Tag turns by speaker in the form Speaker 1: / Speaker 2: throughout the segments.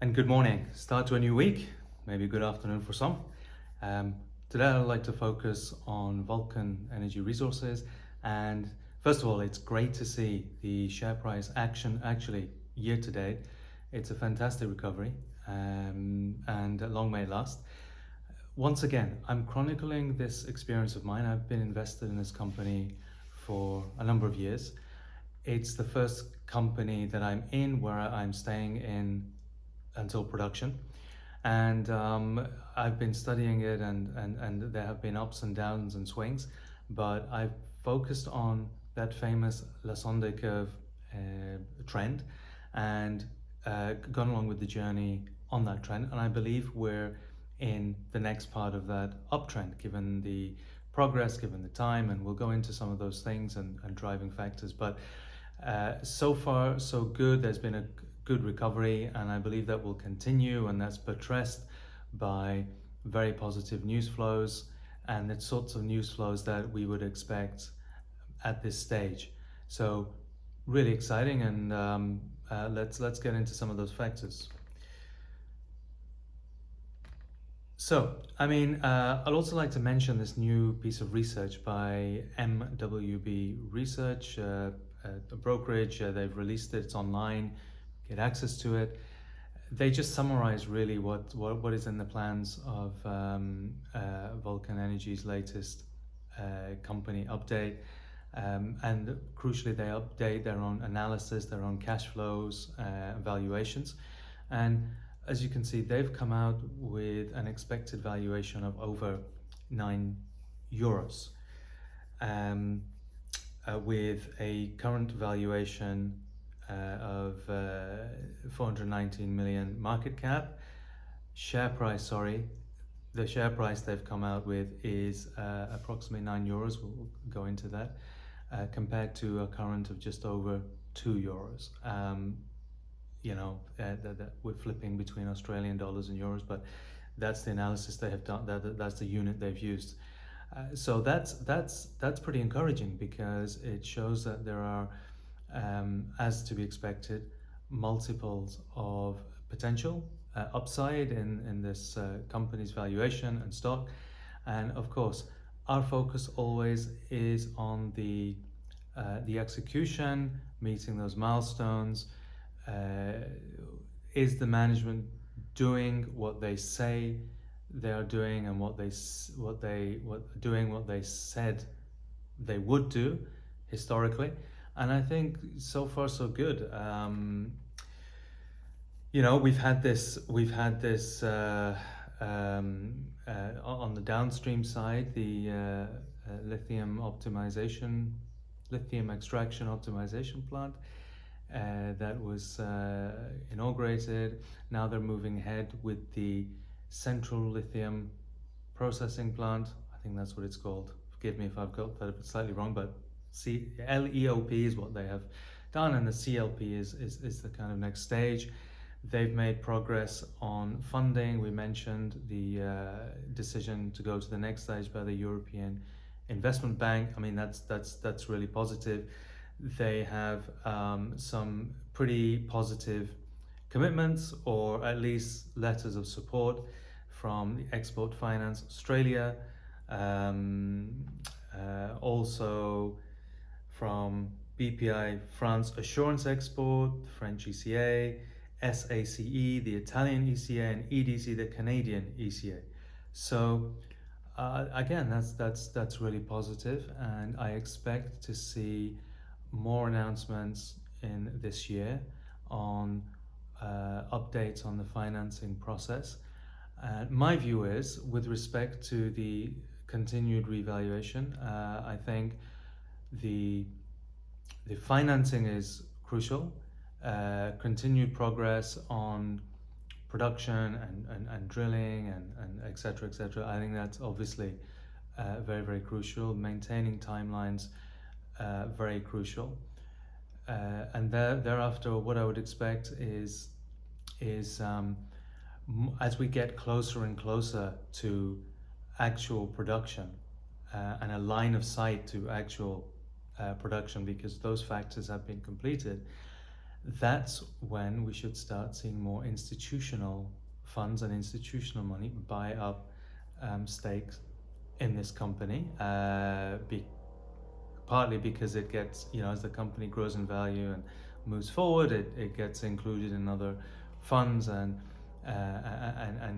Speaker 1: And good morning. Start to a new week, maybe good afternoon for some. Um, Today I'd like to focus on Vulcan Energy Resources. And first of all, it's great to see the share price action actually year to date. It's a fantastic recovery, and long may it last. Once again, I'm chronicling this experience of mine. I've been invested in this company for a number of years. It's the first company that I'm in where I'm staying in until production. And I've been studying it, and there have been ups and downs and swings, but I've focused on that famous Lassonde curve trend and gone along with the journey on that trend. And I believe we're in the next part of that uptrend, given the progress, given the time, and we'll go into some of those things and driving factors. But so far, so good. There's been a good recovery, and I believe that will continue, and that's buttressed by very positive news flows and the sorts of news flows that we would expect at this stage. So, really exciting, and let's get into some of those factors. So, I'd also like to mention this new piece of research by MWB Research, a brokerage. They've released it, it's online, get access to it. They just summarize really what is in the plans of Vulcan Energy's latest company update. And crucially, they update their own analysis, their own cash flows, valuations. And as you can see, they've come out with an expected valuation of over €9, um, with a current valuation of 419 million market cap. The share price they've come out with is approximately €9. We'll go into that, compared to a current of just over €2. We're flipping between Australian dollars and euros, but that's the analysis they have done. That's the unit they've used. So that's pretty encouraging, because it shows that there are, as to be expected, multiples of potential upside in this company's valuation and stock. And of course, our focus always is on the execution, meeting those milestones. Is the management doing what they say they are doing, and what they said they would do historically? And I think so far so good. We've had this on the downstream side, the lithium extraction optimization plant that was inaugurated. Now they're moving ahead with the central lithium processing plant. I think that's what it's called. Forgive me if I've got that slightly wrong, but LEOP is what they have done, and the CLP is the kind of next stage. They've made progress on funding. We mentioned the decision to go to the next stage by the European Investment Bank. I mean, that's really positive. They have some pretty positive commitments, or at least letters of support, from the Export Finance Australia, also from BPI France Assurance Export, French ECA, SACE, the Italian ECA, and EDC, the Canadian ECA. So again, that's really positive, and I expect to see more announcements in this year on updates on the financing process. My view is, with respect to the continued revaluation, I think the financing is crucial. Continued progress on production and drilling and et cetera, et cetera. I think that's obviously very, very crucial. Maintaining timelines, very crucial. And thereafter, what I would expect is as we get closer and closer to actual production, and a line of sight to actual production, because those factors have been completed, that's when we should start seeing more institutional funds and institutional money buy up stakes in this company, partly because it gets, as the company grows in value and moves forward, it gets included in other funds and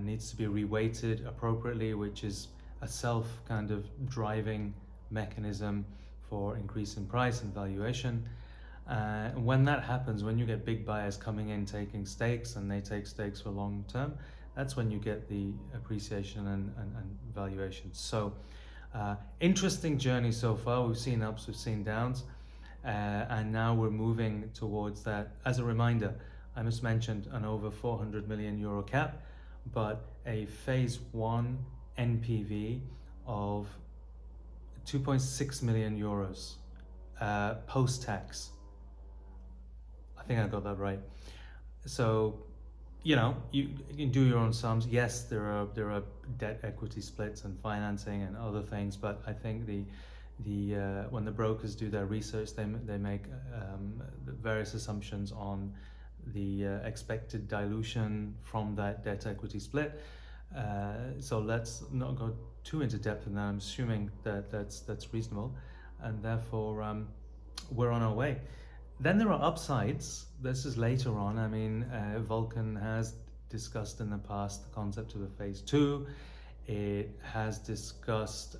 Speaker 1: needs to be reweighted appropriately, which is a self kind of driving mechanism for increasing price and valuation. And when that happens, when you get big buyers coming in taking stakes and they take stakes for long term, that's when you get the appreciation and valuation. So interesting journey so far. We've seen ups, we've seen downs, and now we're moving towards that. As a reminder, I just mentioned an over 400 million euro cap, but a phase one NPV of 2.6 million euros post tax. I think I got that right. So you can do your own sums. Yes, there are debt equity splits and financing and other things, but I think the when the brokers do their research, they make various assumptions on the expected dilution from that debt equity split. So let's not go too into depth in that. I'm assuming that that's reasonable, and therefore we're on our way. Then there are upsides. This is later on. I mean, Vulcan has discussed in the past the concept of a phase two. It has discussed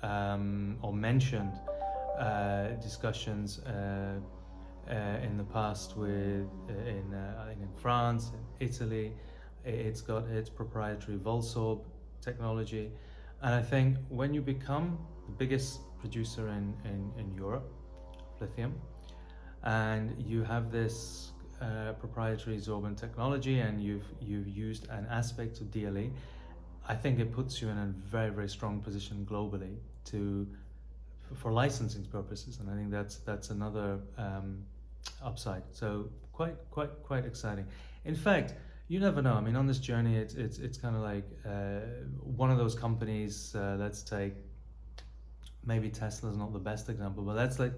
Speaker 1: or mentioned discussions in the past with I think in France, in Italy. It's got its proprietary Volsorb technology, and I think when you become the biggest producer in Europe, lithium, and you have this proprietary sorbent technology, and you've used an aspect of DLE, I think it puts you in a very strong position globally to for licensing purposes, and I think that's another upside. So quite exciting. In fact, you never know. I mean, on this journey, it's kind of like one of those companies. Let's take maybe Tesla's not the best example, but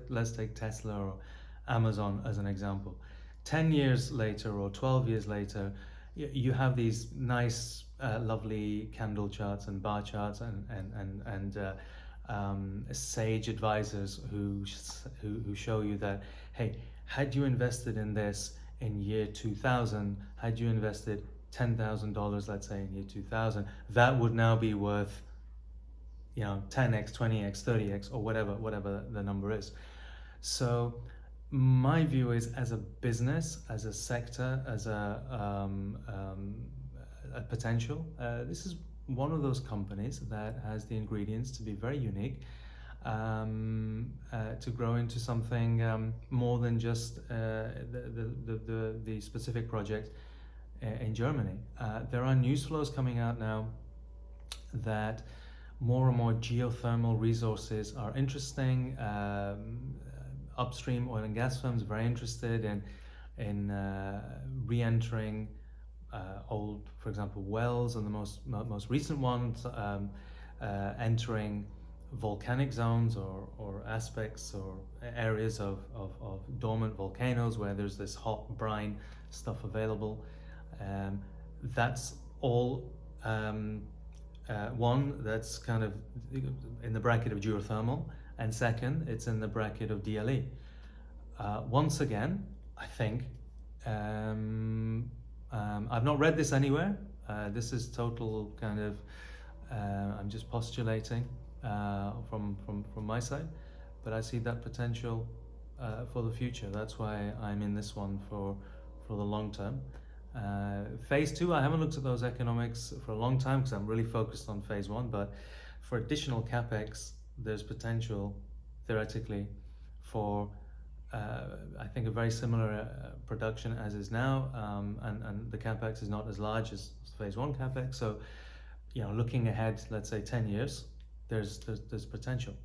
Speaker 1: let's take Tesla or Amazon as an example. 10 years later or 12 years later, you have these nice, lovely candle charts and bar charts and sage advisors who show you that, hey, had you invested in this in year 2000, had you invested $10,000, let's say in year 2000, that would now be worth 10x, 20x, 30x, or whatever the number is. So my view is, as a business, as a sector, as a potential, this is one of those companies that has the ingredients to be very unique, to grow into something more than just the specific project in Germany. There are news flows coming out now that more and more geothermal resources are interesting. Upstream oil and gas firms are very interested in re-entering old, for example, wells, and the most recent ones entering volcanic zones or aspects or areas of dormant volcanoes where there's this hot brine stuff available. That's all one, that's kind of in the bracket of geothermal, and second, it's in the bracket of DLE. Once again, I think I've not read this anywhere. This is total kind of I'm just postulating from my side, but I see that potential for the future. That's why I'm in this one for the long term. Phase two, I haven't looked at those economics for a long time because I'm really focused on phase one, but for additional capex, there's potential theoretically for I think a very similar production as is now, and the capex is not as large as phase one capex. So, looking ahead, let's say 10 years, there's potential.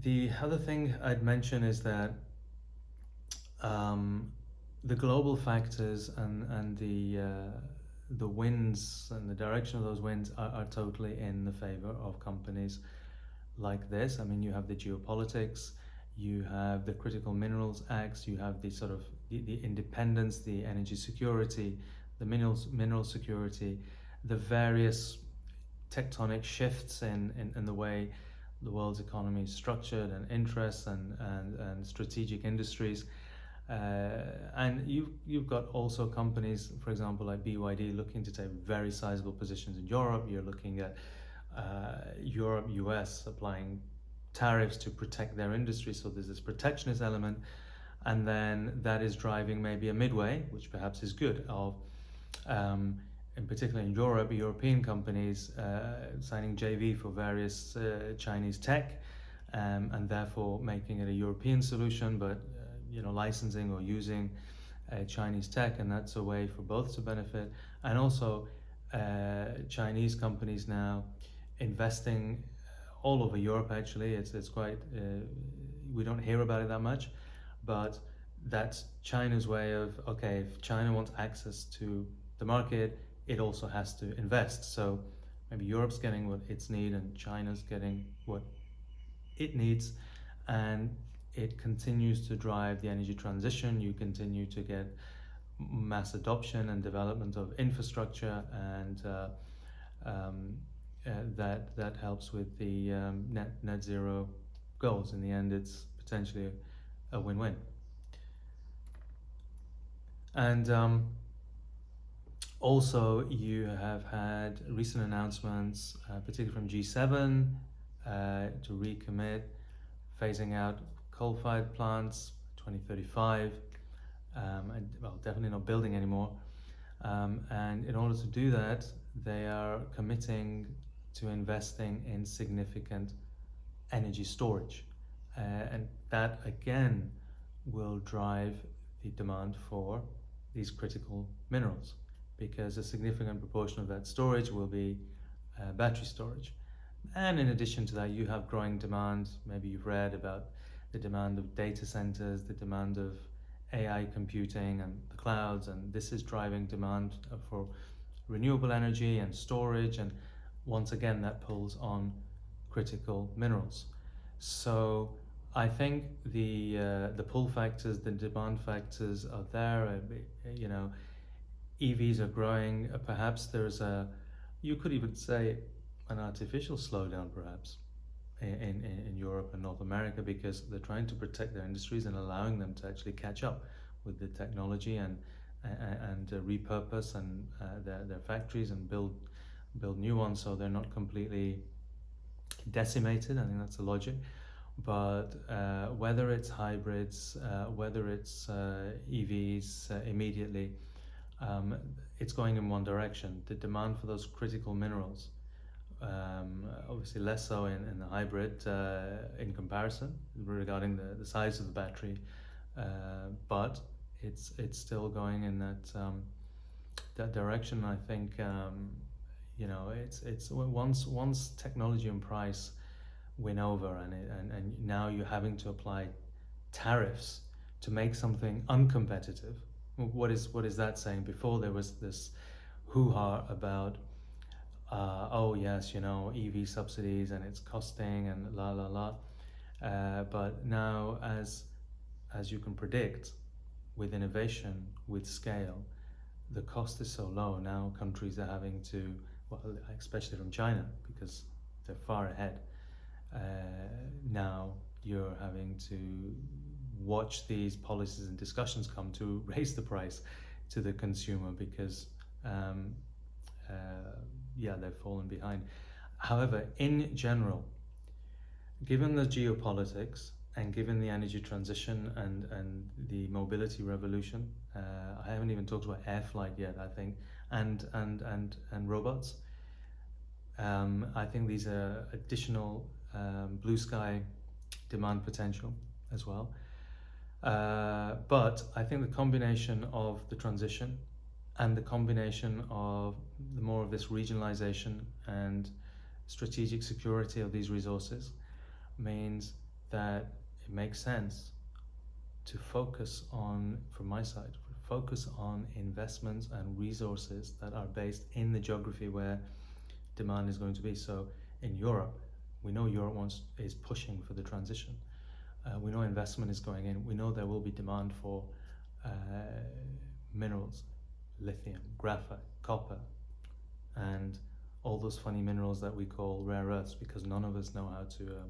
Speaker 1: The other thing I'd mention is that the global factors and the winds and the direction of those winds are totally in the favor of companies like this. I mean, you have the geopolitics, you have the Critical Minerals Acts, you have the sort of the independence, the energy security, the mineral security, the various tectonic shifts in the way the world's economy is structured, and interests and strategic industries. And you've got also companies, for example, like BYD, looking to take very sizable positions in Europe. You're looking at Europe, US applying tariffs to protect their industry. So there's this protectionist element, and then that is driving maybe a midway, which perhaps is good, of in particular in Europe, European companies signing JV for various Chinese tech, and therefore making it a European solution, but licensing or using Chinese tech, and that's a way for both to benefit. And also, Chinese companies now investing all over Europe. Actually, it's quite we don't hear about it that much, but that's China's way of, okay, if China wants access to the market, it also has to invest. So maybe Europe's getting what it's need and China's getting what it needs, and it continues to drive the energy transition. You continue to get mass adoption and development of infrastructure, and that helps with the net zero goals. In the end, it's potentially a win-win. And also, you have had recent announcements, particularly from G7, to recommit phasing out coal-fired plants 2035, and well, definitely not building anymore. And in order to do that, they are committing to investing in significant energy storage, and that again will drive the demand for these critical minerals, because a significant proportion of that storage will be battery storage. And in addition to that, you have growing demand. Maybe you've read about the demand of data centers, the demand of AI computing and the clouds, and this is driving demand for renewable energy and storage, and once again that pulls on critical minerals. So I think the pull factors, the demand factors are there. EVs are growing. Perhaps there's you could even say, an artificial slowdown, perhaps, in Europe and North America, because they're trying to protect their industries and allowing them to actually catch up with the technology, and repurpose and their factories and build new ones, so they're not completely decimated. I think that's the logic. But whether it's hybrids, whether it's EVs immediately, it's going in one direction. The demand for those critical minerals, obviously less so in the hybrid in comparison regarding the size of the battery, but it's still going in that direction. I think it's once technology and price win over, and now you're having to apply tariffs to make something uncompetitive. What is that saying? Before, there was this hoo-ha about oh yes, EV subsidies and it's costing and la la la, but now, as you can predict, with innovation, with scale, the cost is so low. Now countries are having to, well, especially from China, because they're far ahead. Now you're having to watch these policies and discussions come to raise the price to the consumer, because they've fallen behind. However, in general, given the geopolitics and given the energy transition and the mobility revolution, I haven't even talked about air flight yet, I think, and robots. I think these are additional blue sky demand potential as well. But I think the combination of the transition and the combination of more of this regionalization and strategic security of these resources means that it makes sense to focus on, from my side, focus on investments and resources that are based in the geography where demand is going to be. So in Europe, we know Europe is pushing for the transition. We know investment is going in. We know there will be demand for uh, minerals, lithium, graphite, copper, and all those funny minerals that we call rare earths, because none of us know how to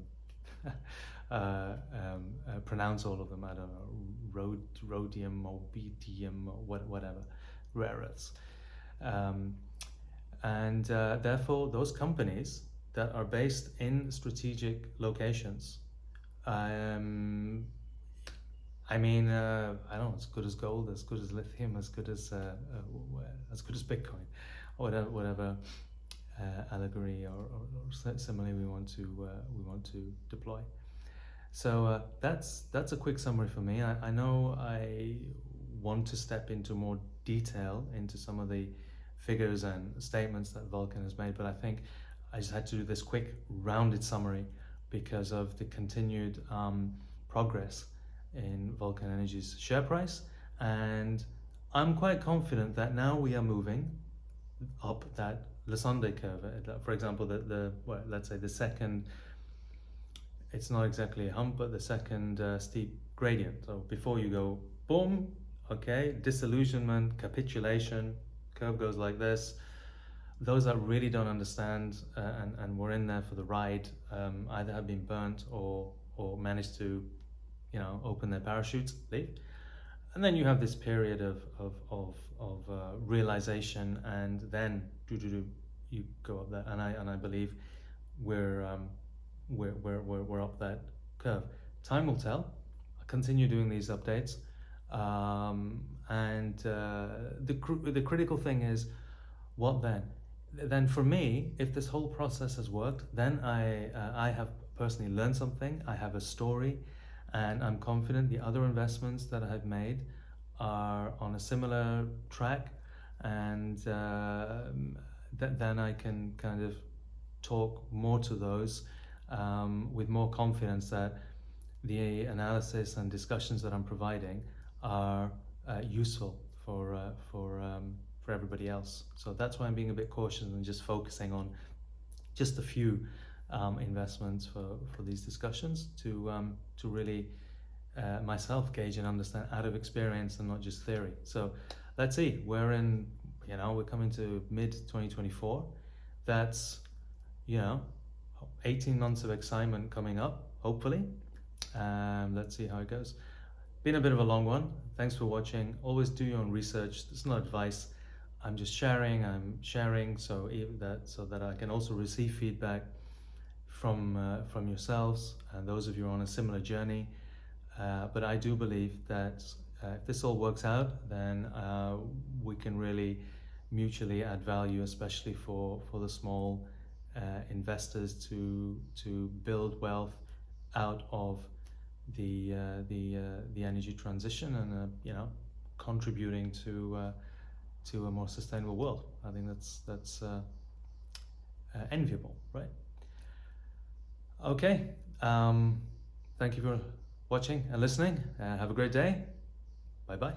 Speaker 1: pronounce all of them. I don't know, rhodium or btium or whatever, rare earths. Um, and therefore, those companies that are based in strategic locations, um, I mean, I don't know, as good as gold, as good as lithium, as good as Bitcoin, or whatever allegory or simile we want to deploy. So that's a quick summary for me. I know I want to step into more detail into some of the figures and statements that Vulcan has made, but I think I just had to do this quick rounded summary because of the continued progress in Vulcan Energy's share price, and I'm quite confident that now we are moving up that Lassonde curve. For example, well, let's say the second, it's not exactly a hump, but the second steep gradient. So before you go boom, okay, disillusionment, capitulation, curve goes like this. Those that really don't understand and were in there for the ride either have been burnt or managed to, open their parachutes, leave. And then you have this period of realization, and then you go up there. And I believe we're we're up that curve. Time will tell. I'll continue doing these updates, and the critical thing is, what then? Then for me, if this whole process has worked, then I have personally learned something. I have a story, and I'm confident the other investments that I have made are on a similar track, and then I can kind of talk more to those with more confidence that the analysis and discussions that I'm providing are useful for everybody else. So that's why I'm being a bit cautious and just focusing on just a few investments for these discussions to really myself gauge and understand out of experience and not just theory. So let's see, we're coming to mid 2024. That's, 18 months of excitement coming up, hopefully. Let's see how it goes. Been a bit of a long one. Thanks for watching. Always do your own research. It's not advice. I'm just sharing. I'm sharing so that I can also receive feedback from yourselves and those of you on a similar journey. But I do believe that if this all works out, then we can really mutually add value, especially for the small investors to build wealth out of the energy transition and contributing to a more sustainable world. I think that's enviable, right? Okay. Thank you for watching and listening. Have a great day. Bye bye.